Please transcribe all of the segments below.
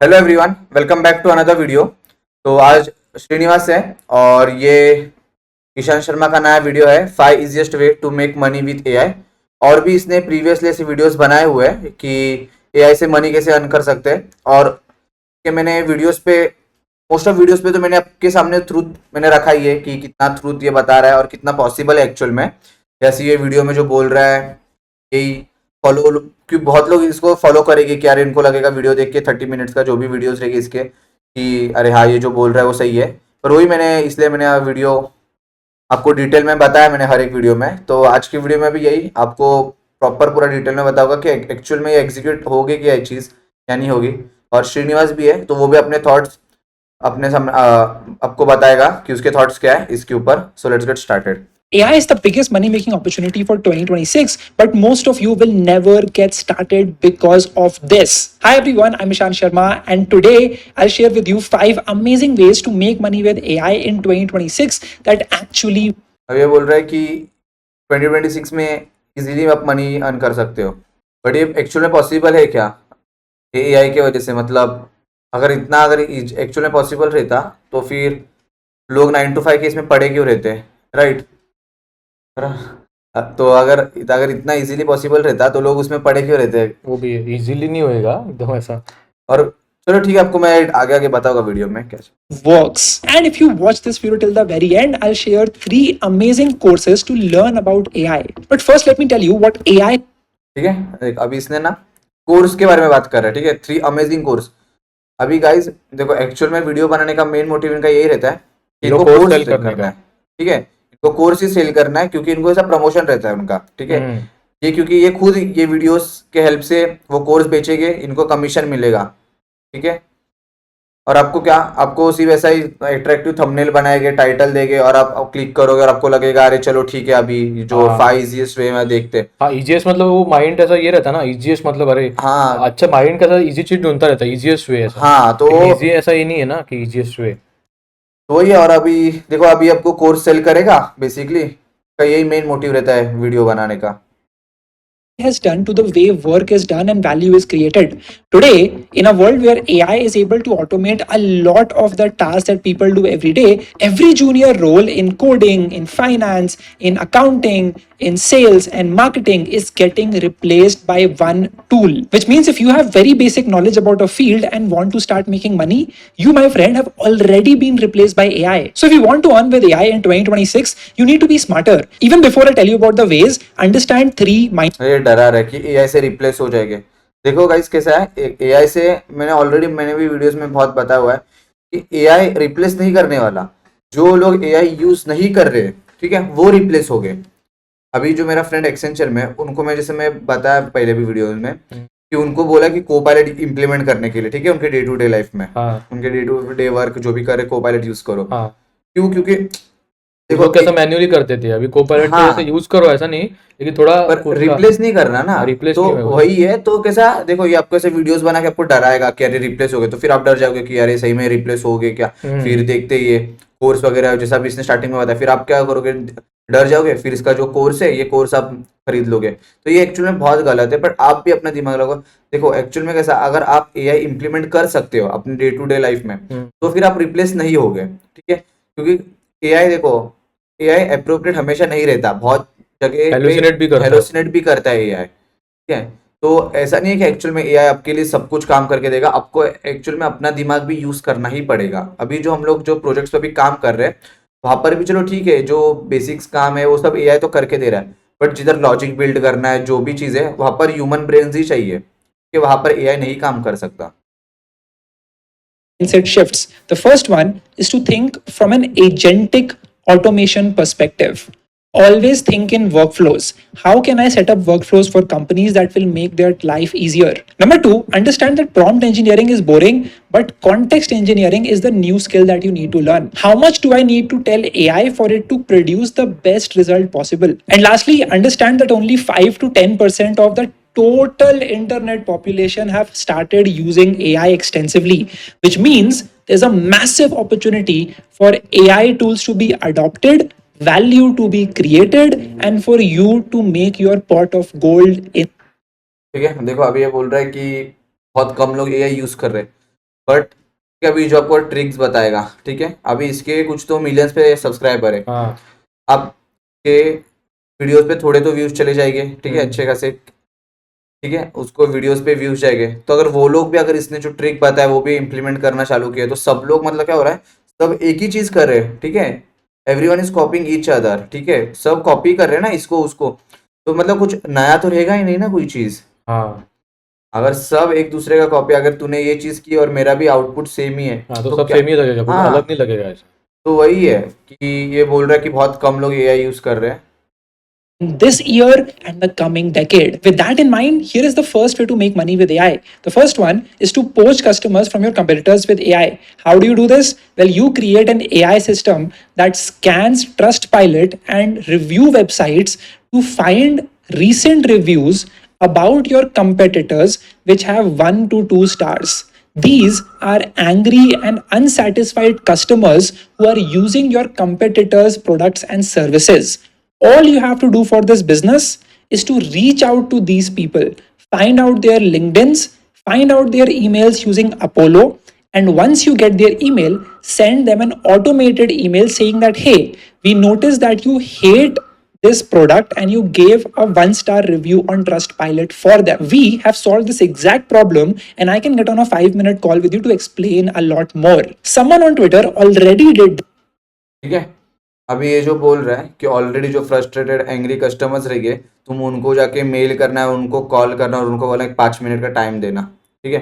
Hello everyone, welcome back to another video. तो आज श्रीनिवास है और ये ईशान शर्मा का नया वीडियो है 5 easiest way to make money with AI. और भी इसने प्रीवियसली ऐसे वीडियोस बनाए हुए हैं कि एआई से मनी कैसे अर्न कर सकते हैं। और कि मैंने वीडियोस पे मोस्ट ऑफ वीडियोस पे तो मैंने आपके सामने ट्रूथ मैंने रखा ही है कि कितना ट्रूथ ये बता रहा है और कितना पॉसिबल है एक्चुअल में। जैसे ये वीडियो में जो बोल रहा है यही फॉलो, क्योंकि बहुत लोग इसको फॉलो करेंगे कि यार इनको लगेगा वीडियो देख के 30 मिनट्स का जो भी वीडियोस रहेगी इसके कि अरे हाँ ये जो बोल रहा है वो सही है। पर वही मैंने इसलिए मैंने वीडियो आपको डिटेल में बताया मैंने हर एक वीडियो में। तो आज की वीडियो में भी यही आपको प्रॉपर पूरा डिटेल में बताऊंगा कि एक्चुअल में ये एग्जीक्यूट होगी क्या ये चीज़ या नहीं होगी। और श्रीनिवास भी है तो वो भी अपने थॉट्स अपने सामने आपको बताएगा कि उसके थॉट्स क्या है इसके ऊपर। So let's get started. AI is the biggest money making opportunity for 2026, but most of you will never get started because of this. Hi everyone, I'm Ishan Sharma, and today I'll share with you 5 amazing ways to make money with AI in 2026 that actually. अब ये बोल रहा है कि 2026 में easily आप money earn कर सकते हो, बट ये एक्चुअल में पॉसिबल है क्या ये एआई की वजह से? मतलब अगर एक्चुअल में पॉसिबल रहता तो फिर लोग 9 to 5 के इसमें पड़े क्यों रहते, राइट? तो अगर अगर इतना इजीली पॉसिबल रहता तो लोग उसमें पड़े क्यों रहते? वो भी इजीली नहीं होएगा एकदम ऐसा। और चलो ठीक है, आपको मैं आगे आगे बताऊंगा वीडियो में क्या works. And if you watch this video till the very end, I'll share 3 amazing courses to learn about AI. But first, let me tell you what AI. ठीक है, देख अभी इसने ना कोर्स के बारे में बात कर रहा है। ठीक है, 3 अमेजिंग कोर्स। अभी गाइस देखो, एक्चुअल में वीडियो बनाने का मेन मोटिव इनका यही रहता है कि इनको कोर्स सेल करना है। ठीक है, इनको कोर्स ही सेल करना है क्योंकि इनको ऐसा प्रमोशन रहता है उनका। ठीक है, ये क्योंकि ये खुद ये वीडियोस के हेल्प से वो कोर्स बेचेंगे, इनको कमीशन मिलेगा। ठीक है, और आपको क्या, आपको सिर्फ ऐसा ही अट्रैक्टिव थंबनेल बनाएंगे, टाइटल देंगे और आप क्लिक करोगे और आपको लगेगा अरे चलो ठीक है अभी जो 5 इजीएस्ट वे में देखते हैं। हाँ, इजीएस्ट मतलब वो माइंड ऐसा ये रहता है ना, इजीएस्ट मतलब अरे हाँ अच्छा, माइंड का इजी चीज ढूंढता रहता है, इजीएस्ट वे ऐसा। हाँ तो इजी ऐसा ही नहीं है ना कि इजीएस्ट वे तो वही है। और अभी देखो, अभी आपको कोर्स सेल करेगा बेसिकली का यही मेन मोटिव रहता है वीडियो बनाने का। has done to the way work is done and value is created. Today, in a world where AI is able to automate a lot of the tasks that people do every day, every junior role in coding, in finance, in accounting, in sales and marketing is getting replaced by one tool. Which means if you have very basic knowledge about a field and want to start making money, you, my friend, have already been replaced by AI. So if you want to earn with AI in 2026, you need to be smarter. Even before I tell you about the ways, understand 3 mind. ये डरा रहा है कि AI से replace हो जाएंगे। देखो guys कैसा है, एआई से मैंने भी वीडियोस में बहुत बताया हुआ है कि एआई रिप्लेस नहीं करने वाला। जो लोग एआई यूज नहीं कर रहे, ठीक है, वो रिप्लेस हो गए। अभी जो मेरा फ्रेंड एक्सेंचर में, उनको मैं जैसे मैं बताया पहले भी वीडियो में कि उनको बोला कि कोपायलट इंप्लीमेंट करने के लिए, ठीक है, उनके डे टू डे लाइफ में, उनके डे टू डे वर्क जो भी करे कोपायलट यूज करो। क्यों? क्योंकि देखो कैसा मैन्युअली करते थे, अभी कोपायलट ऐसे यूज करो ऐसा नहीं, लेकिन थोड़ा रिप्लेस नहीं करना ना, रिप्लेस तो वही है। तो कैसा देखो, ये आपको ऐसे वीडियोस बना के आपको डराएगा कि अरे रिप्लेस हो गए, तो फिर आप डर जाओगे कि अरे सही में रिप्लेस हो गए क्या। फिर देखते ये कोर्स वगैरह जैसा भी इसने स्टार्टिंग में बताया, फिर आप क्या करोगे, डर जाओगे, फिर इसका जो कोर्स है ये कोर्स आप खरीद लोगे। तो ये एक्चुअल में बहुत गलत है। बट आप भी अपना दिमाग लगाओ। देखो एक्चुअल में कैसा, अगर आप एआई इंप्लीमेंट कर सकते हो अपने डे टू डे लाइफ में तो फिर आप रिप्लेस नहीं होगे। ठीक है, क्योंकि एआई देखो, एआई अप्रोप्रिएट हमेशा नहीं रहता, बहुत जगह हेलोसिनेट भी करता है एआई। ठीक है, तो ऐसा नहीं है कि एक्चुअल में एआई आपके लिए सब कुछ काम करके देगा। आपको एक्चुअल में अपना दिमाग भी यूज करना ही पड़ेगा। अभी जो हम लोग जो प्रोजेक्ट्स पे भी काम कर रहे हैं वहां पर भी चलो ठीक है, जो बेसिक्स काम है वो सब एआई तो करके दे रहा है, बट जिधर लॉजिक बिल्ड करना है, जो भी चीज है वहां पर ह्यूमन ब्रेन ही चाहिए, कि वहां पर एआई नहीं काम कर सकता। Mindset shifts. The first one is to think from an agentic automation perspective. Always think in workflows. How can I set up workflows for companies that will make their life easier? Number 2, understand that prompt engineering is boring, but context engineering is the new skill that you need to learn. How much do I need to tell AI for it to produce the best result possible? And lastly, understand that only 5 to 10% of the total internet population have started using AI extensively, which means there's a massive opportunity for AI tools to be adopted, value to be created, and for you to make your pot of gold in. ठीक है, देखो अभी ये बोल रहा है कि बहुत कम लोग एआई यूज कर रहे हैं, बट अभी जो आपको ट्रिक्स बताएगा, ठीक है, अभी इसके कुछ तो मिलियंस पे सब्सक्राइबर है, हाँ अब के वीडियोस पे थोड़े तो व्यूज चले जाएंगे, ठीक है, अच्छे खासे, ठीक है, उसको वीडियोस पे व्यूज जाएंगे, तो अगर वो लोग भी, अगर इसने जो ट्रिक बताया वो भी इम्प्लीमेंट करना चालू किया, तो सब लोग मतलब क्या हो रहा है, सब एक ही चीज कर रहे हैं, ठीक है, एवरीवन इज कॉपिंग ईच अदर, ठीक है, सब कॉपी कर रहे हैं ना इसको उसको, तो मतलब कुछ नया तो रहेगा ही नहीं ना कोई चीज। हाँ अगर सब एक दूसरे का कॉपी, अगर तूने ये चीज की और मेरा भी आउटपुट सेम ही है, हाँ, तो तो सब क्या, सेम ही लगेगा, कुछ हाँ, अलग नहीं लगेगा ऐसा। तो वही है कि ये बोल रहा है कि बहुत कम लोग एआई यूज कर रहे हैं। this year and the coming decade. With that in mind, here is the first way to make money with AI. The first one is to poach customers from your competitors with AI. How do you do this? Well, you create an AI system that scans Trustpilot and review websites to find recent reviews about your competitors which have 1 to 2 stars. These are angry and unsatisfied customers who are using your competitors' products and services. All you have to do for this business is to reach out to these people, find out their LinkedIns, find out their emails using Apollo, and once you get their email, send them an automated email saying that, hey, we noticed that you hate this product and you gave a 1 star review on Trustpilot for them. We have solved this exact problem and I can get on a 5-minute call with you to explain a lot more. Someone on Twitter already did. ठीक है, अभी ये जो बोल रहा है कि already जो फ्रस्ट्रेटेड एंग्री कस्टमर्स रहेंगे, तुम उनको जाके मेल करना है, उनको कॉल करना और उनको बोला 5 मिनट का टाइम देना, ठीक है,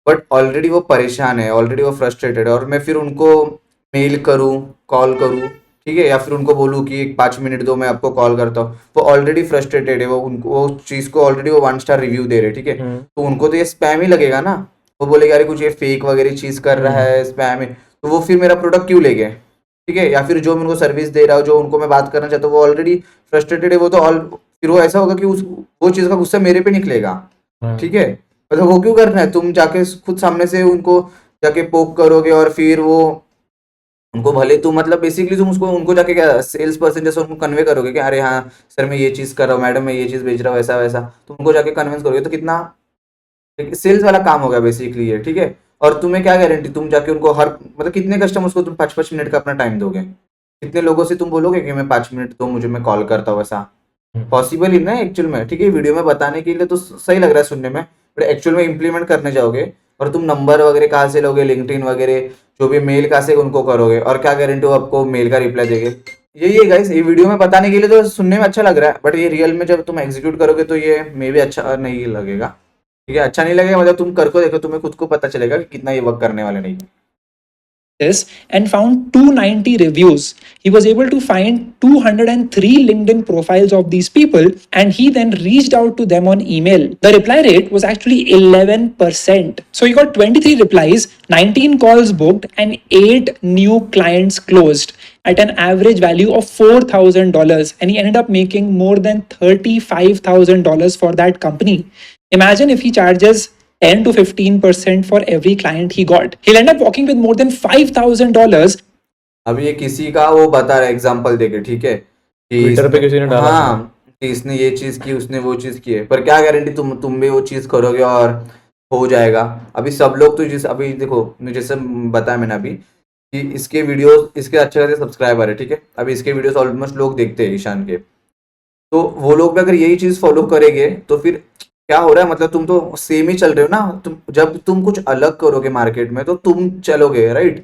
बट ऑलरेडी वो परेशान है, ऑलरेडी वो फ्रस्ट्रेटेड है, और मैं फिर उनको मेल करूँ, कॉल करूँ, ठीक है, या फिर उनको बोलूँ कि 5 मिनट दो मैं आपको कॉल करता हूँ, वो ऑलरेडी फ्रस्ट्रेटेड है, वो उनको वो चीज़ को ऑलरेडी वो 1 स्टार रिव्यू दे रहे, ठीक है, तो उनको तो ये स्पैम ही लगेगा ना, वो बोलेगा अरे कुछ ये फेक वगैरह चीज़ कर रहा है, स्पैम है, तो वो फिर मेरा प्रोडक्ट क्यों लेंगे, ठीक है, या फिर जो मैं उनको सर्विस दे रहा हूँ, जो उनको मैं बात करना चाहता हूँ, वो ऑलरेडी फ्रस्ट्रेटेड है, वो तो ऑल फिर वो ऐसा होगा कि उस वो चीज़ का गुस्सा मेरे पे निकलेगा, ठीक है, मतलब वो क्यों करना है, तुम जाके खुद सामने से उनको जाके पोक करोगे, और फिर वो उनको भले तुम मतलब बेसिकली तुम उसको उनको जाके क्या सेल्स पर्सन जैसे उनको कन्वे करोगे कि अरे हाँ सर मैं ये चीज़ कर रहा हूँ, मैडम मैं ये चीज़ बेच रहा हूँ, ऐसा वैसा, तुम उनको जाके कन्विंस करोगे, तो कितना सेल्स वाला काम होगा बेसिकली ये, ठीक है, और तुम्हें क्या गारंटी, तुम जाके उनको हर मतलब कितने कस्टमर्स को तुम 5-5 मिनट का अपना टाइम दोगे, कितने लोगों से तुम बोलोगे कि मैं 5 मिनट दो मुझे, मैं कॉल करता हूँ, ऐसा पॉसिबल ही ना एक्चुअल में, ठीक है, वीडियो में बताने के लिए तो सही लग रहा है सुनने में, बट एक्चुअल में इम्प्लीमेंट करने जाओगे और तुम नंबर वगैरह कहाँ से लोगे, लिंक्डइन वगैरह जो भी मेल कहाँ से उनको करोगे, और क्या गारंटी वो आपको मेल का रिप्लाई देंगे, यही है गाइस, ये वीडियो में बताने के लिए तो सुनने में अच्छा लग रहा है, बट ये रियल में जब तुम एग्जीक्यूट करोगे तो ये मे भी अच्छा नहीं लगेगा, ठीक है, अच्छा नहीं लगेगा, मतलब तुम कर को देखो, तुम्हें खुद को पता चलेगा कि कितना ये वर्क करने वाले नहीं। this and found 290 reviews. He was able to find 203 LinkedIn profiles of these people and he then reached out to them on email. The reply rate was actually 11%. So he got 23 replies, 19 calls booked, and 8 new clients closed at an average value of $4,000. And he ended up making more than $35,000 for that company. Imagine if he charges 10 to 15% for every client he got. He'll end up walking with more than $5,000. अब ये किसी का वो बता रहा है example देके, ठीक है, कि ट्विटर पे किसी ने डाला था। हाँ कि इसने ये चीज की, उसने वो चीज की है, पर क्या गारंटी तुम भी वो चीज करोगे और हो जाएगा। अभी सब लोग तो जिस अभी देखो जैसे बताया मैंने अभी कि इसके वीडियोस, इसके अच्छे खासे सब्सक्राइबर है, ठीक है, अभी इसके वीडियोस ऑलमोस्ट लोग देखते हैं ईशान के, तो वो लोग भी अगर यही चीज फॉलो करेंगे तो फिर क्या हो रहा है, मतलब तुम तो सेम ही चल रहे हो ना, तुम जब तुम कुछ अलग करोगे मार्केट में तो तुम चलोगे, राइट,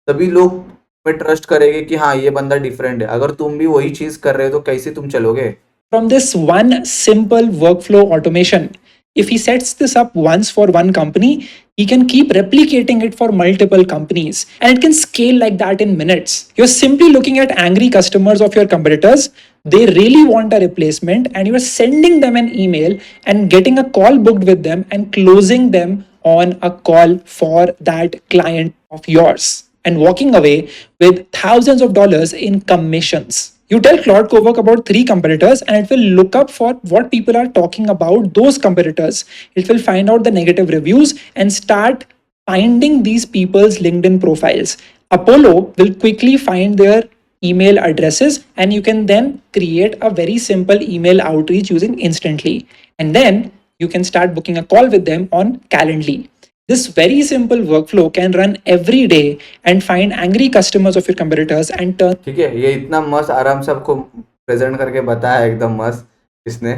तभी लोग पे ट्रस्ट करेंगे कि हाँ ये बंदा डिफरेंट है, अगर तुम भी वही चीज कर रहे हो तो कैसे तुम चलोगे। From this one simple workflow automation, if he sets this up once for one company, he can keep replicating it for multiple companies and it can scale like that in minutes. You're simply looking at angry customers of your competitors. They really want a replacement and you're sending them an email and getting a call booked with them and closing them on a call for that client of yours and walking away with thousands of dollars in commissions. You tell Claude Cowork about 3 competitors and it will look up for what people are talking about those competitors. It will find out the negative reviews and start finding these people's LinkedIn profiles. Apollo will quickly find their email addresses and you can then create a very simple email outreach using Instantly. And then you can start booking a call with them on Calendly. This very simple workflow can run every day and find angry customers of your competitors and turn ठीक है, ये इतना मस्त आराम से आपको present करके बताया एकदम मस्त इसने,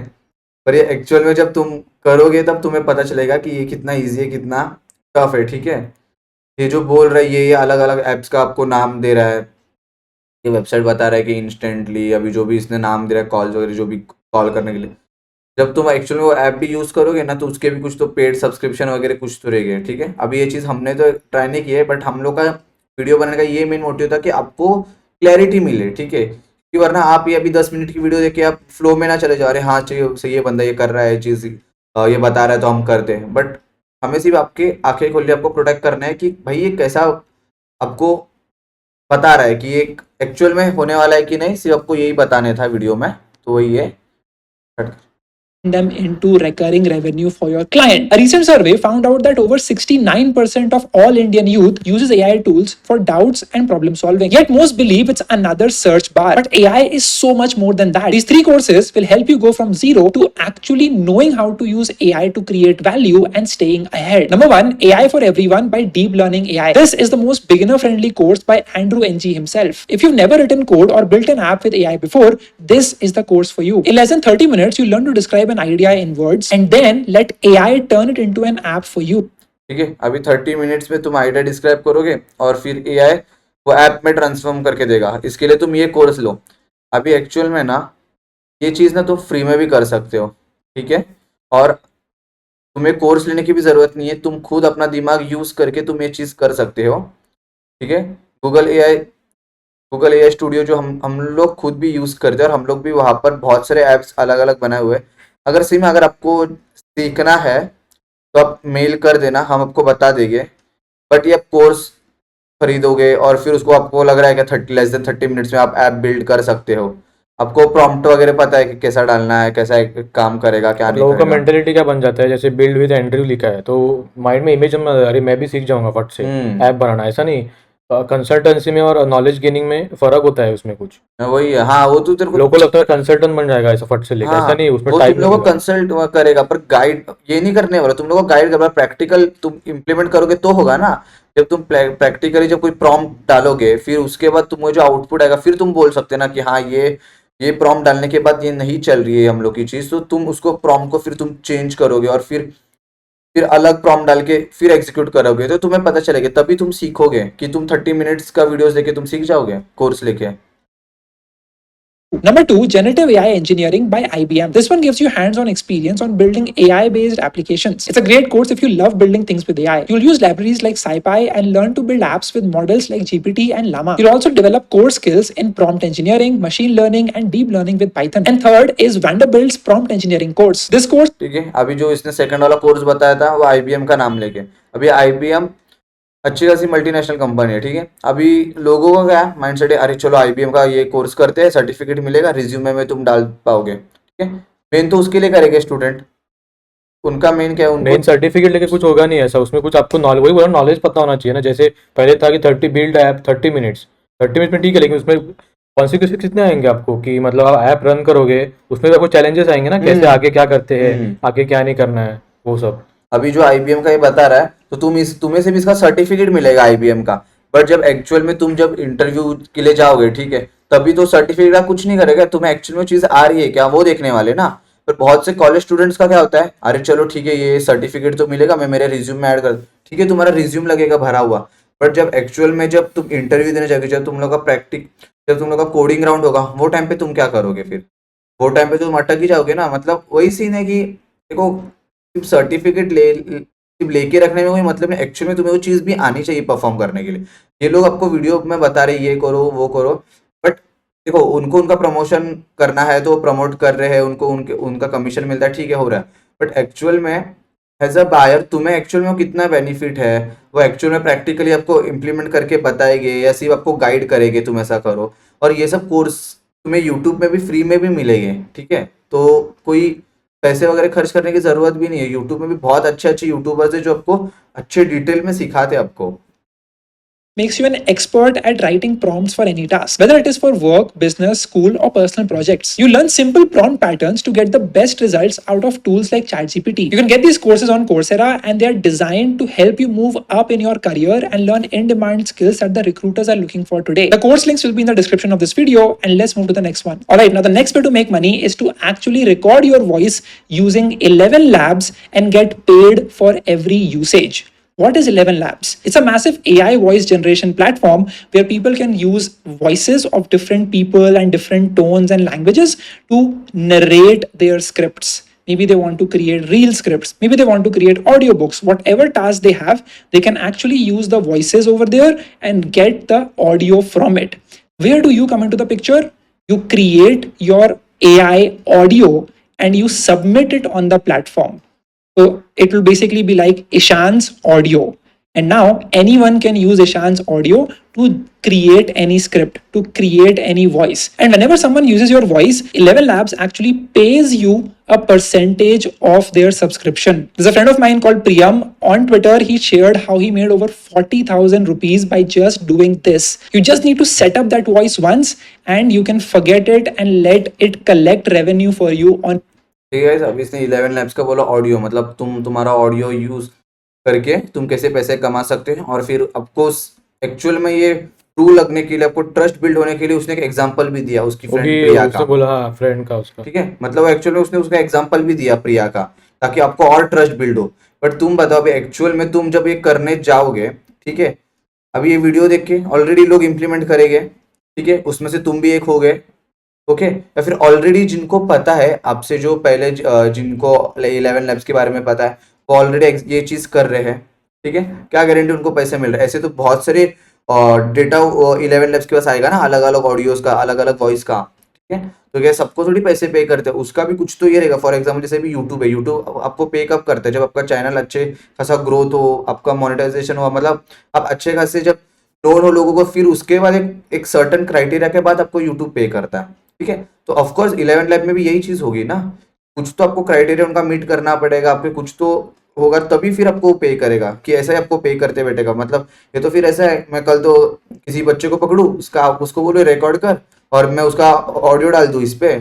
पर ये एक्चुअल में जब तुम करोगे तब तुम्हें पता चलेगा कि ये कितना इजी है, कितना टफ है। ठीक है, ये जो बोल रहा है ये अलग अलग ऐप्स का आपको नाम दे रहा है, ये वेबसाइट बता रहा है कि इंस्टेंटली अभी जो भी इसने नाम दे रहा है कॉल्स वगैरह जो भी कॉल करने के लिए, जब तुम एक्चुअल में वो ऐप भी यूज़ करोगे ना तो उसके भी कुछ तो पेड सब्सक्रिप्शन वगैरह कुछ तो रहेगा। ठीक है, अभी ये चीज़ हमने तो ट्राई नहीं की है, बट हम लोग का वीडियो बनाने का ये मेन मोटिव था कि आपको क्लैरिटी मिले। ठीक है, कि वरना आप ये अभी 10 मिनट की वीडियो देख के आप फ्लो में ना चले जाओ, अरे हाँ चाहिए सही है, बंदा ये कर रहा है चीज़, ये बता रहा है तो हम करते हैं। बट हमें सिर्फ आपके आंखें खोल के आपको प्रोटेक्ट करना है कि भाई ये कैसा आपको बता रहा है कि ये एक्चुअल में होने वाला है कि नहीं, सिर्फ आपको यही बताने था वीडियो में। तो वही है, them into recurring revenue for your client. A recent survey found out that over 69% of all Indian youth uses AI tools for doubts and problem solving. Yet most believe it's another search bar. But AI is so much more than that. These 3 courses will help you go from zero to actually knowing how to use AI to create value and staying ahead. Number 1, AI for Everyone by Deep Learning AI. This is the most beginner friendly course by Andrew Ng himself. If you've never written code or built an app with AI before, this is the course for you. In less than 30 minutes, you learn to describe an idea in words and then let AI turn it into an app for you. ठीक है, अभी 30 minutes में तुम idea describe करोगे और फिर AI वो app में ट्रांसफॉर्म करके देगा। इसके लिए तुम ये कोर्स लो। अभी एक्चुअल में ना ये चीज़ ना तुम फ्री में भी कर सकते हो। ठीक है, और तुम्हें कोर्स लेने की भी ज़रूरत नहीं है, तुम खुद अपना दिमाग यूज़ करके तुम ये चीज़ कर सकते हो। ठीक है, गूगल एआई स्टूडियो जो हम लोग खुद भी यूज़ करते हैं और हम लोग भी वहाँ पर बहुत सारे ऐप्स अलग अलग बनाए हुए हैं। अगर सही में अगर आपको सीखना है तो आप मेल कर देना, हम आपको बता देंगे। बट ये आप कोर्स खरीदोगे और फिर उसको आपको लग रहा है कि लेस देन 30 मिनट्स में आप ऐप बिल्ड कर सकते हो, आपको प्रॉम्प्ट वगैरह पता है कि कैसा डालना है, कैसा काम करेगा, क्या नहीं लोगों का करेगा। मेंटेलिटी क्या बन जाता है, जैसे बिल्ड विद एंड्रयू लिखा है तो माइंड में इमेज में अरे मैं भी सीख जाऊंगा फट से ऐप बनाना। ऐसा नहीं, कंसल्टेंसी में और नॉलेज गेनिंग में फर्क होता है उसमें कुछ। वही है, हाँ वो तो तेरे को, लोगों को लगता है कंसल्टेंट बन जाएगा ऐसा फट से लेके, ऐसा हाँ नहीं, उसमें वो टाइम तुम लोगों को लगेगा। कंसल्ट करेगा पर गाइड ये नहीं करने वाला, तुम लोगों को गाइड करवा, प्रैक्टिकल तुम इम्प्लीमेंट करोगे तो होगा ना। जब तुम प्रैक्टिकली जब कोई प्रॉम्प्ट डालोगे फिर उसके बाद तुम जो आउटपुट आएगा फिर तुम बोल सकते हैं ना कि हाँ ये प्रॉम्प्ट डालने के बाद ये नहीं चल रही है हम लोग की चीज़, तो तुम उसको प्रॉम्प्ट को फिर तुम चेंज करोगे और फिर अलग प्रॉम्प्ट डाल के फिर एग्जीक्यूट करोगे, तो तुम्हें पता चलेगा, तभी तुम सीखोगे कि तुम 30 मिनट्स का वीडियोस देखे तुम सीख जाओगे कोर्स लेके। Number 2, Generative AI Engineering by IBM. This one gives you hands-on experience on building AI-based applications. It's a great course if you love building things with AI. You'll use libraries like SciPy and learn to build apps with models like GPT and Llama. You'll also develop core skills in prompt engineering, machine learning, and deep learning with Python. And third is Vanderbilt's prompt engineering course. This course ठीक है, अभी जो इसने second वाला course बताया था वो IBM का नाम लेके, अभी आईबीएम अच्छी खासी मल्टीनेशनल कंपनी है। ठीक है, अभी लोगों का क्या माइंडसेट है, अरे चलो आईबीएम का ये कोर्स करते हैं, सर्टिफिकेट मिलेगा, रिज्यूमे में तुम डाल पाओगे। ठीक है, मेन तो उसके लिए करेंगे स्टूडेंट, उनका मेन क्या है, उनको मेन सर्टिफिकेट लेके कुछ होगा नहीं ऐसा, उसमें कुछ आपको नॉलेज, वही बोला नॉलेज पता होना चाहिए ना। जैसे पहले था कि 30 बिल्ड ऐप 30 मिनट्स, 30 मिनट में ठीक है, लेकिन उसमें कॉन्सिक्वेंसेस कितने आएंगे आपको कि मतलब आप ऐप रन करोगे उसमें आपको चैलेंजेस आएंगे ना, कैसे आगे क्या करते हैं, आगे क्या नहीं करना है, वो सब। अभी जो आईबीएम का ये बता रहा है तो तुम्हें सिर्फ इसका सर्टिफिकेट मिलेगा आईबीएम का, बट जब एक्चुअल में तुम जब इंटरव्यू के लिए जाओगे ठीक है, तभी तो सर्टिफिकेट का कुछ नहीं करेगा, तुम्हें एक्चुअल में चीज आ रही है क्या वो देखने वाले ना। पर बहुत से कॉलेज स्टूडेंट्स का क्या होता है, अरे चलो ठीक है ये सर्टिफिकेट तो मिलेगा, मैं मेरे रिज्यूम में ऐड कर, ठीक है तुम्हारा रिज्यूम लगेगा भरा हुआ, बट जब एक्चुअल में जब तुम इंटरव्यू देने जाओगे, जब तुम लोग का जब तुम लोग का कोडिंग राउंड होगा वो टाइम पे तुम क्या करोगे, फिर वो टाइम पे तुम अटक ही जाओगे ना। मतलब वही सीन है कि देखो सिर्फ सर्टिफिकेट सिर्फ लेके रखने में कोई मतलब नहीं, एक्चुअल में तुम्हें वो चीज़ भी आनी चाहिए परफॉर्म करने के लिए। ये लोग आपको वीडियो में बता रहे ये करो वो करो, बट देखो उनको उनका प्रमोशन करना है तो वो प्रमोट कर रहे हैं, उनको उनका कमीशन मिलता है, ठीक है हो रहा है, बट एक्चुअल में एज अ बायर तुम्हें एक्चुअल में वो कितना बेनिफिट है वो एक्चुअल में प्रैक्टिकली आपको इम्प्लीमेंट करके बताएंगे या सिर्फ आपको गाइड करेंगे तुम ऐसा करो। और ये सब कोर्स तुम्हें यूट्यूब में भी फ्री में भी मिलेंगे। ठीक है, तो कोई पैसे वगैरह खर्च करने की जरूरत भी नहीं है, यूट्यूब में भी बहुत अच्छे अच्छे यूट्यूबर्स है जो आपको अच्छे डिटेल में सिखाते हैं आपको। makes you an expert at writing prompts for any task, whether it is for work, business, school, or personal projects. You learn simple prompt patterns to get the best results out of tools like ChatGPT. You can get these courses on Coursera, and they are designed to help you move up in your career and learn in-demand skills that the recruiters are looking for today. The course links will be in the description of this video, and let's move to the next one. Alright, now the next way to make money is to actually record your voice using 11 Labs and get paid for every usage. What is 11 Labs? It's a massive AI voice generation platform where people can use voices of different people and different tones and languages to narrate their scripts. Maybe they want to create reel scripts. Maybe they want to create audiobooks. Whatever task they have, they can actually use the voices over there and get the audio from it. Where do you come into the picture? You create your AI audio and you submit it on the platform. So it will basically be like Ishan's audio. And now anyone can use Ishan's audio to create any script, to create any voice. And whenever someone uses your voice, 11 Labs actually pays you a percentage of their subscription. There's a friend of mine called Priyam. On Twitter, he shared how he made over 40,000 rupees by just doing this. You just need to set up that voice once and you can forget it and let it collect revenue for you on. ठीक है, अभी इसने 11 labs का बोला audio, मतलब तुम्हारा audio use करके तुम कैसे पैसे कमा सकते हो। और फिर आपको एक्चुअल में ये ट्रू लगने के लिए, आपको ट्रस्ट बिल्ड होने के लिए उसने एक एग्जांपल भी दिया उसकी फ्रेंड प्रिया का। बोला हाँ, फ्रेंड का उसका, ठीक है, मतलब एक्चुअल में उसने उसका एग्जांपल भी दिया प्रिया का, ताकि आपको और ट्रस्ट बिल्ड हो। बट तुम बताओ अभी एक्चुअल में तुम जब ये करने जाओगे, ठीक है, अभी ये वीडियो देख के ऑलरेडी लोग इंप्लीमेंट करेंगे, ठीक है, उसमें से तुम भी एक हो गए, ओके। या फिर ऑलरेडी जिनको पता है आपसे, जो पहले जिनको 11 लैब्स के बारे में पता है, वो ऑलरेडी ये चीज कर रहे हैं, ठीक है, क्या गारंटी उनको पैसे मिल रहे हैं। ऐसे तो बहुत सारे डेटा 11 लैब्स के पास आएगा ना, अलग अलग ऑडियोज का, अलग अलग वॉइस का, ठीक है। तो क्या सबको थोड़ी पैसे पे करते हैं, उसका भी कुछ तो ये रहेगा। फॉर एग्जाम्पल जैसे भी यूट्यूब है, यूट्यूब आपको पे कब करता है, जब आपका चैनल अच्छे खासा ग्रोथ हो, आपका मोनेटाइजेशन हो, मतलब आप अच्छे खासे जब नोन हो लोगों को, फिर उसके बाद एक सर्टन क्राइटेरिया के बाद आपको यूट्यूब पे करता है, ठीक है। तो ऑफकोर्स 11 लैब में भी यही चीज होगी ना, कुछ तो आपको क्राइटेरिया उनका मीट करना पड़ेगा, आपके कुछ तो होगा तभी फिर आपको पे करेगा, कि ऐसा ही आपको पे करते बैठेगा। मतलब ये तो फिर ऐसा है, मैं कल तो किसी बच्चे को पकड़ू, उसको बोलो रिकॉर्ड कर और मैं उसका ऑडियो डाल दूं इस पे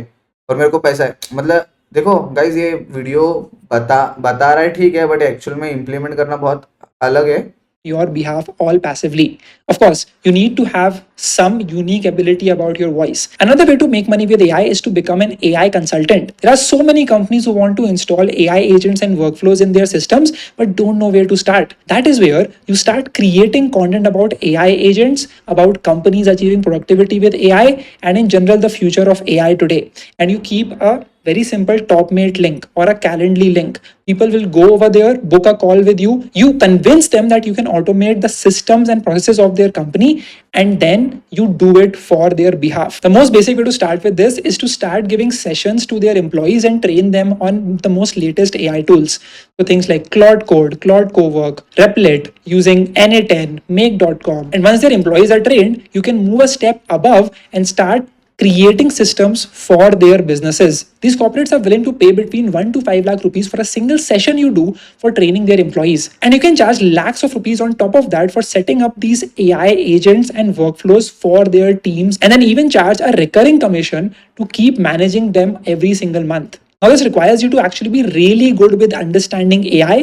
और मेरे को पैसा है। मतलब देखो गाइज, ये वीडियो बता रहा है ठीक है, बट एक्चुअल में इम्प्लीमेंट करना बहुत अलग है। your behalf all passively. Of course, you need to have some unique ability about your voice. Another way to make money with AI is to become an AI consultant. There are so many companies who want to install AI agents and workflows in their systems but don't know where to start. That is where you start creating content about AI agents, about companies achieving productivity with AI, and in general the future of AI today. And you keep a very simple Topmate link or a Calendly link. People will go over there, book a call with you. You convince them that you can automate the systems and processes of their company, and then you do it for their behalf. The most basic way to start with this is to start giving sessions to their employees and train them on the most latest AI tools. So things like Claude Code, Claude Cowork, Replit, using NA10, Make.com. And once their employees are trained, you can move a step above and start creating systems for their businesses. These corporates are willing to pay between 1 to 5 lakh rupees for a single session you do for training their employees. And you can charge lakhs of rupees on top of that for setting up these AI agents and workflows for their teams, and then even charge a recurring commission to keep managing them every single month. Now, this requires you to actually be really good with understanding AI,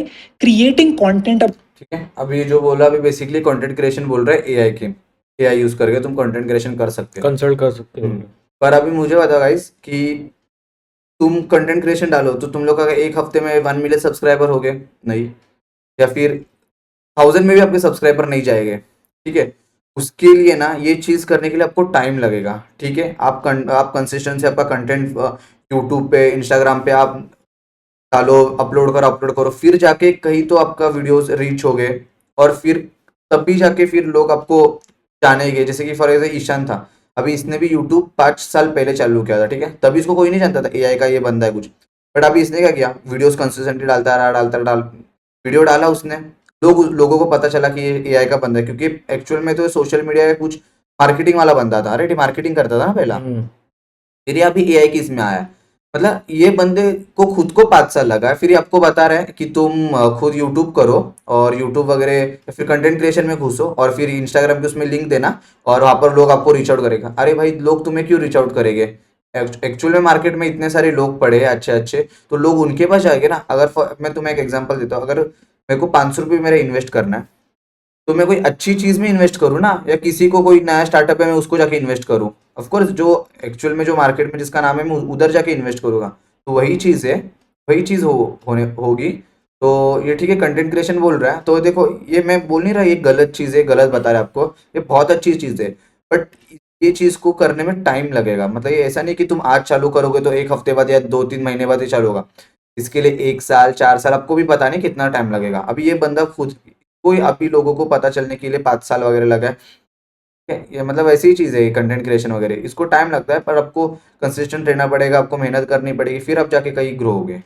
creating content. ठीक है, अब ये जो बोला अभी basically content creation बोल रहा है, एआई यूज करके तुम कंटेंट क्रिएशन कर सकते हो, कंसल्ट कर सकते हो। पर अभी मुझे बताओ गाइस कि तुम कंटेंट क्रिएशन डालो तो तुम लोग का एक हफ्ते में 1 मिलियन सब्सक्राइबर हो गए नहीं, या फिर 1000 में भी आपके सब्सक्राइबर नहीं जाएंगे, ठीक है। उसके लिए ना ये चीज करने के लिए आपको टाइम लगेगा, ठीक है। आप कंसिस्टेंसी, आपका कंटेंट यूट्यूब पे, इंस्टाग्राम पे आप डालो, अपलोड करो, फिर जाके कहीं तो आपका वीडियोस रीच हो गए, और फिर तभी जाके फिर लोग आपको जानेंगे। जैसे कि फॉर एग्जाम्पल ईशान था, अभी इसने भी यूट्यूब 5 साल पहले चालू किया था, ठीक है, तभी इसको कोई नहीं जानता था एआई का ये बंदा है कुछ। बट अभी इसने क्या किया, वीडियोस कंसिस्टेंटली डालता वीडियो डाला उसने, लोगों को पता चला कि ये एआई का बंदा है, क्योंकि एक्चुअल में तो सोशल मीडिया का कुछ मार्केटिंग वाला बंदा था, राइट, मार्केटिंग करता था ना पहला, फिर ये अभी एआई की इसमें आया। मतलब ये बंदे को खुद को 5 साल लगा है, फिर ये आपको बता रहा है कि तुम खुद यूट्यूब करो और यूट्यूब वगैरह या फिर कंटेंट क्रिएशन में घुसो और फिर इंस्टाग्राम के उसमें लिंक देना और वहां पर लोग आपको रीच आउट करेगा। अरे भाई, लोग तुम्हें क्यों रीच आउट करेंगे? एक्चुअल में मार्केट में इतने सारे लोग पड़े हैं अच्छे अच्छे, तो लोग उनके पास जाएंगे ना। अगर मैं तुम्हें एक एग्जांपल देता हूँ, अगर मेरे को 500 रुपये मेरा इन्वेस्ट करना है, तो मैं कोई अच्छी चीज में इन्वेस्ट करूँ ना, या किसी को कोई नया स्टार्टअप है मैं उसको जाके इन्वेस्ट करूँ। ऑफ कोर्स जो एक्चुअल में जो मार्केट में जिसका नाम है मैं उधर जाके इन्वेस्ट करूंगा। तो वही चीज है, वही चीज होने होगी। तो ये ठीक है, कंटेंट क्रिएशन बोल रहा है तो देखो, ये मैं बोल नहीं रहा ये गलत चीज है, गलत बता रहा है आपको, ये बहुत अच्छी चीज है। बट ये चीज को करने में टाइम लगेगा। मतलब ये ऐसा नहीं कि तुम आज चालू करोगे तो 1 हफ्ते बाद या 2-3 महीने बाद ही चालू होगा। इसके लिए 1 साल 4 साल, आपको भी पता नहीं कितना टाइम लगेगा। अभी ये बंदा खुद, कोई अभी लोगों को पता चलने के लिए 5 साल वगैरह लगा है। ठीक है? ये मतलब ऐसी ही चीज़ है कंटेंट क्रिएशन वगैरह, इसको टाइम लगता है पर आपको कंसिस्टेंट रहना पड़ेगा, आपको मेहनत करनी पड़ेगी, फिर आप जाके कहीं ग्रो होगे।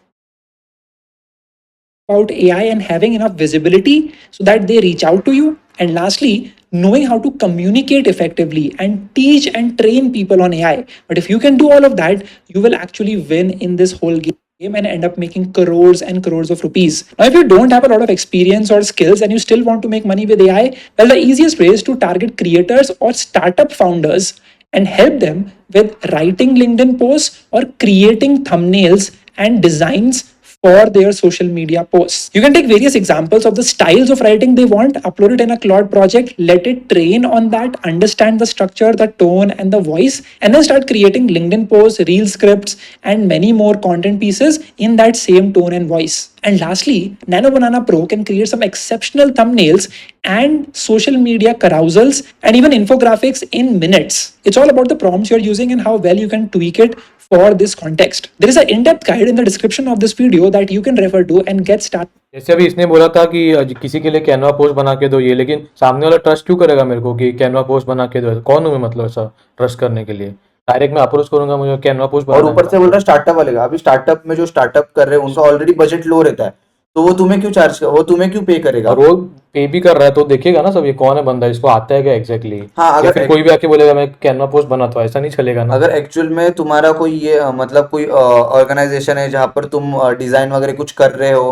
about AI and having enough visibility so that they reach out to you. And lastly, knowing how to communicate effectively and teach and train people on AI. But if you can do all of that, you will actually win in this whole game and end up making crores and crores of rupees. Now, if you don't have a lot of experience or skills and you still want to make money with AI, well, the easiest way is to target creators or startup founders and help them with writing LinkedIn posts or creating thumbnails and designs for their social media posts. You can take various examples of the styles of writing they want, upload it in a Claude project, let it train on that, understand the structure, the tone, and the voice, and then start creating LinkedIn posts, reel scripts, and many more content pieces in that same tone and voice. And lastly, Nano Banana Pro can create some exceptional thumbnails and social media carousels and even infographics in minutes. It's all about the prompts you're using and how well you can tweak it for this context. There is an in-depth guide in the description of this video that you can refer to and get started. जैसे अभी इसने बोला था कि किसी के लिए Canva post बना के दो ये, लेकिन सामने वाला ट्रस्ट क्यों करेगा मेरे को कि कैनवा पोस्ट बना के दो? कौन हूँ मैं मतलब ऐसा ट्रस्ट करने के लिए? डायरेक्ट मैं अप्रोच करूंगा, मुझे कैनवा पोस्ट और बनाना ऊपर है। से बोल रहा है स्टार्टअप वाले का। अभी स्टार्टअप में जो स्टार्टअप कर रहे हैं उनका ऑलरेडी बजट लो रहता है, तो वो तुम्हें क्यों चार्ज, वो तुम्हें क्यों पे करेगा? और वो पे भी कर रहा है तो देखेगा ना सब, ये कौन है बंदा, इसको आता है क्या एग्जैक्टली। हाँ, या अगर फिर कोई भी आके बोलेगा मैं कैनवा पोस्ट बनाता हूँ, ऐसा नहीं चलेगा ना। अगर एक्चुअल में तुम्हारा कोई ये मतलब कोई ऑर्गेनाइजेशन है जहाँ पर तुम डिजाइन वगैरह कुछ कर रहे हो,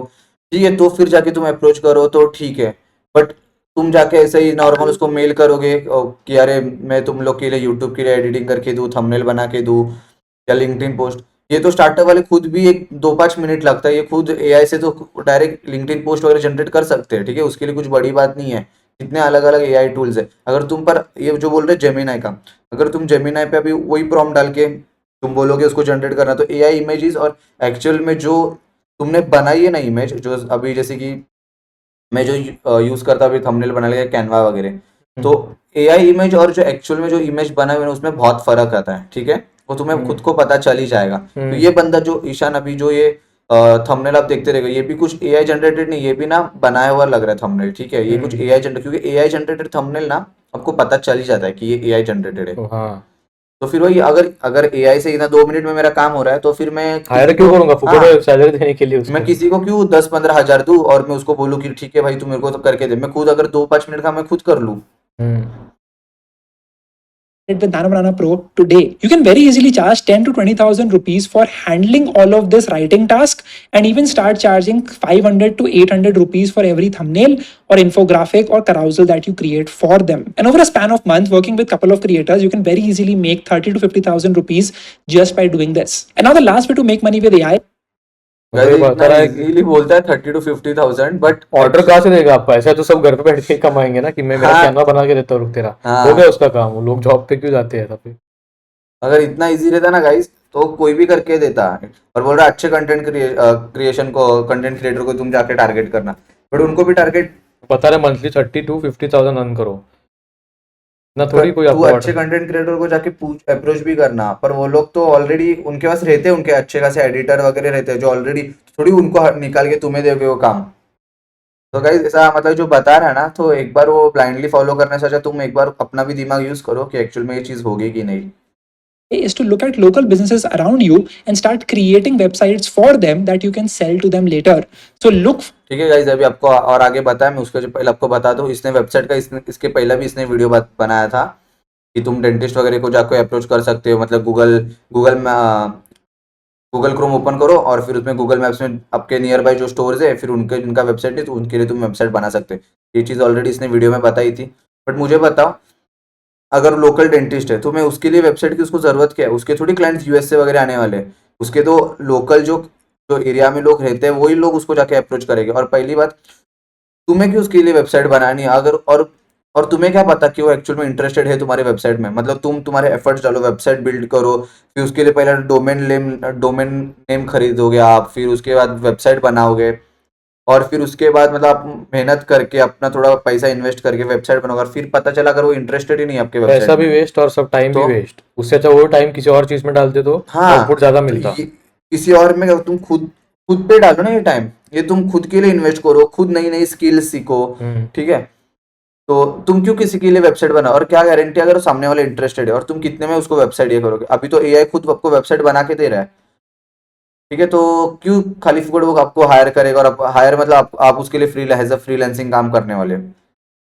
ठीक है, तो फिर जाके तुम अप्रोच करो तो ठीक है। बट तुम जाके ऐसे ही नॉर्मल उसको मेल करोगे कि अरे मैं तुम लोग के लिए यूट्यूब के लिए एडिटिंग करके दूँ, थंबनेल बना के दूँ या लिंक्डइन पोस्ट, ये तो स्टार्टअप वाले खुद भी एक 2-5 मिनट लगता है, ये खुद एआई से तो डायरेक्ट लिंक्डइन पोस्ट वगैरह जनरेट कर सकते हैं। ठीक है, उसके लिए कुछ बड़ी बात नहीं है। कितने अलग अलग एआई टूल्स है। अगर तुम पर ये जो बोल रहे जेमिनाई का, अगर तुम जेमिनाई पे अभी वही प्रॉम्प्ट डाल के तुम बोलोगे उसको जनरेट करना, तो एआई इमेजेस और एक्चुअल में जो तुमने बनाई है ना इमेज, जो अभी जैसे कि मैं जो यूज करता हूँ अभी थंबनेल बनाने के कैनवा वगैरह, तो एआई इमेज और जो एक्चुअल में जो इमेज बना हुआ है उसमें बहुत फर्क आता है। ठीक है, वो तुम्हें खुद को पता चल ही जाएगा। तो ये बंदा जो ईशान अभी जो ये थंबनेल आप देखते रहेगा, ये भी कुछ एआई जनरेटेड नहीं, ये भी ना बनाया हुआ लग रहा है थंबनेल। ठीक है, ये कुछ एआई जनरेटेड, क्योंकि एआई जनरेटेड थंबनेल ना आपको पता चल ही जाता है कि ये एआई जनरेटेड है। हाँ, तो फिर वही, अगर अगर एआई से इतना 2 मिनट में मेरा काम हो रहा है तो फिर मैं हायर किसी क्यों को, करूंगा फुकट हाँ, में सैलरी देने के लिए उसको? मैं किसी को क्यों 10-15 हज़ार दूं और मैं उसको बोलूँ कि ठीक है भाई तू मेरे को तो करके दे। मैं खुद अगर 2-5 मिनट का मैं खुद कर लूँ। With Nano Banana Pro today, you can very easily charge 10 to 20,000 rupees for handling all of this writing task, and even start charging 500 to 800 rupees for every thumbnail or infographic or carousel that you create for them. And over a span of months, working with a couple of creators, you can very easily make 30 to 50,000 rupees just by doing this. And now the last way to make money with AI. मुझे guys बता इतना रहा है कि easily बोलता है 30 to 50,000, but order कहाँ से देगा आप? पैसा तो सब घर पे बैठ के ही कमाएंगे ना, कि मैं मेरा हाँ, कैनवा बना के देता हूँ, रुक तेरा हाँ, हो गया उसका काम। वो लोग जॉब पे क्यों जाते हैं तब? अगर इतना इजी रहता ना गाइस तो कोई भी करके देता। और बोल रहा अच्छे कंटेंट क्रिएशन को, कंटेंट क्रिएटर को तुम जाके टारगेट करना, बट उनको भी टारगेट बता रहे मंथली 30 to 50,000 अर्न करो ना, थोड़ी कोई तू आपको अच्छे ऑर्डर। कंटेंट क्रिएटर को जाके पूछ अप्रोच भी करना। पर वो लोग तो ऑलरेडी उनके पास रहते हैं, उनके अच्छे खासे एडिटर वगैरह रहते हैं जो ऑलरेडी, थोड़ी उनको निकाल के तुम्हें दोगे वो काम। तो गाइस ऐसा मतलब जो बता रहा है ना, तो एक बार वो ब्लाइंडली फॉलो करने से अच्छा तुम एक बार अपना भी दिमाग यूज करो कि एक्चुअल में ये चीज होगी कि नहीं। Is to look at local businesses around you and start creating websites for them that you can sell to them later. So look. ठीक है गाइस, अभी आपको और आगे बताया, मैं उसके जो पहले आपको बता दूं, इसने वेबसाइट का इसके पहले भी इसने वीडियो बनाया था कि तुम डेंटिस्ट वगैरह को जाकर अप्रोच कर सकते हो। मतलब गूगल गूगल क्रोम ओपन करो और फिर उसमें गूगल मैप्स में आपके नियर बाई जो स्टोर्स है फिर उनके जिनका वेबसाइट है तो उनके लिए तुम वेबसाइट बना सकते हो। ये चीज़ ऑलरेडी इसने वीडियो में बताई थी। बट मुझे बताओ, अगर लोकल डेंटिस्ट है तो मैं उसके लिए वेबसाइट की उसको ज़रूरत क्या है? उसके थोड़ी क्लाइंट्स यूएस से वगैरह आने वाले हैं, उसके तो लोकल जो जो एरिया में लोग रहते हैं वही लोग उसको जाके अप्रोच करेंगे। और पहली बात, तुम्हें क्यों उसके लिए वेबसाइट बनानी है? अगर और तुम्हें क्या पता कि वो एक्चुअल में इंटरेस्टेड है तुम्हारे वेबसाइट में? मतलब तुम तुम्हारे एफर्ट्स डालो, वेबसाइट बिल्ड करो, फिर उसके लिए पहले डोमेन नेम खरीदोगे आप, फिर उसके बाद वेबसाइट बनाओगे, और फिर उसके बाद मतलब आप मेहनत करके अपना थोड़ा पैसा इन्वेस्ट करके वेबसाइट बनाओगे, और फिर पता चला अगर वो इंटरेस्टेड ही नहीं है आपके पैसा वेबसाइट भी में वेस्ट और सब टाइम भी तो वेस्ट। उससे अच्छा वो टाइम किसी और चीज में डालते तो आउटपुट हाँ, ज्यादा तो मिलता। ये किसी और में तुम खुद खुद पे डालो ना ये टाइम, ये तुम खुद के लिए इन्वेस्ट करो, खुद नई नई स्किल्स सीखो। हम्म। ठीक है, तो तुम क्यों किसी के लिए वेबसाइट बनाओ? और क्या गारंटी अगर सामने वाले इंटरेस्टेड है और तुम कितने में उसको वेबसाइट ये करोगे? अभी तो एआई खुद आपको वेबसाइट बना के दे रहा है। ठीक है, तो क्यों खाली फुकड़ वो आपको हायर करेगा? और हायर मतलब आप उसके लिए एज अ फ्रीलांसिंग काम करने वाले हो।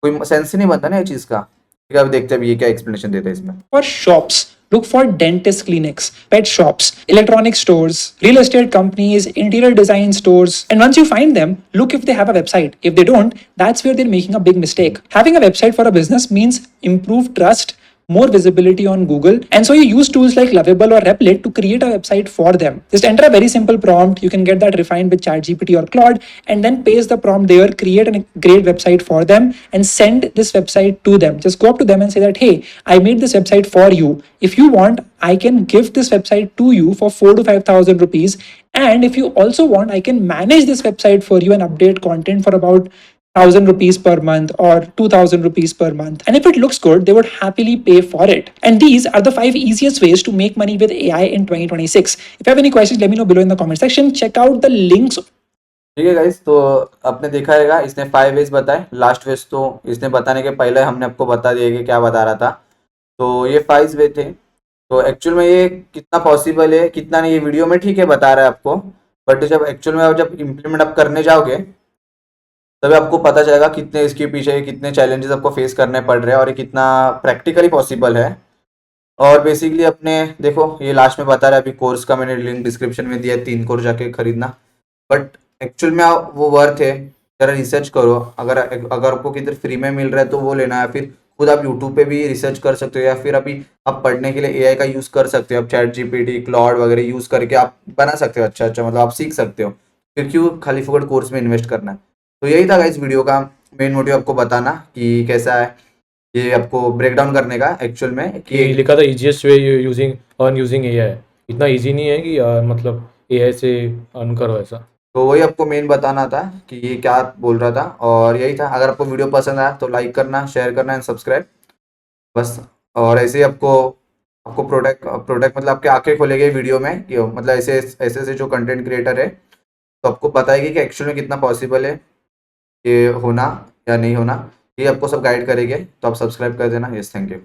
कोई सेंस ही नहीं बनता ना ये चीज़ का। ठीक है, अब देखते हैं अभी ये क्या एक्सप्लेनेशन देते हैं इसमें। For shops, look for dentist clinics, pet shops, electronic stores, real estate companies, interior design stores. And once you find them, look if they have a website. If they don't, that's where they're making a big mistake. Having a website for a business means improved trust, more visibility on Google. And so you use tools like Lovable or Replit to create a website for them. Just enter a very simple prompt. You can get that refined with ChatGPT or Claude, and then paste the prompt there, create a great website for them, and send this website to them. Just go up to them and say that, hey, I made this website for you. If you want, I can give this website to you for 4 to 5,000 rupees. And if you also want, I can manage this website for you and update content for about 1,000 rupees per month or 2,000 rupees per month. And if it looks good, they would happily pay for it. And these are the 5 easiest ways to make money with AI in 2026. If you have any questions, let me know below in the comment section. Check out the links. ठीक है guys, तो आपने देखा रहेगा इसने 5 veg बताए। Last veg तो इसने बताने के पहले हमने आपको बता दिया कि क्या बता रहा था। तो ये 5 वे थे। तो एक्चुअल में ये कितना पॉसिबल है कितना नहीं, ये वीडियो में ठीक है बता रहा है आपको, बट जब एक्चुअल में जब इम्प्लीमेंट आप करने जाओगे तभी आपको पता चलेगा कितने इसके पीछे कितने चैलेंजेस आपको फेस करने पड़ रहे हैं और ये कितना प्रैक्टिकली पॉसिबल है। और बेसिकली अपने देखो ये लास्ट में बता रहा है, अभी कोर्स का मैंने लिंक डिस्क्रिप्शन में दिया है, 3 कोर्स जाके खरीदना। बट एक्चुअल में वो वर्थ है, जरा रिसर्च करो। अगर आपको किधर फ्री में मिल रहा है तो वो लेना है, फिर खुद आप यूट्यूब पे भी रिसर्च कर सकते हो, या फिर अभी आप पढ़ने के लिए एआई का यूज़ कर सकते हो। आप चैट जीपीटी क्लॉड वगैरह यूज़ करके आप बना सकते हो अच्छा अच्छा, मतलब आप सीख सकते हो। फिर क्यों खाली फुकट कोर्स में इन्वेस्ट करना है? तो यही था इस वीडियो का मेन मोटिव, आपको बताना कि कैसा है ये, आपको ब्रेक डाउन करने का एक्चुअल में कि लिखा था इजीएस्ट वे यूजिंग एआई। इतना इजी नहीं है कि मतलब एआई से अर्न करो ऐसा। तो वही आपको मेन बताना था कि ये क्या बोल रहा था, और यही था। अगर आपको वीडियो पसंद आया तो लाइक करना, शेयर करना एंड सब्सक्राइब बस। और ऐसे ही आपको आपको प्रोडक्ट मतलब आपके आंखें खोलेंगे वीडियो में कि मतलब ऐसे ऐसे से जो कंटेंट क्रिएटर है तो आपको बताएगी कि एक्चुअल में कितना पॉसिबल है ये होना या नहीं होना। ये आपको सब गाइड करेंगे, तो आप सब्सक्राइब कर देना। Yes, thank you.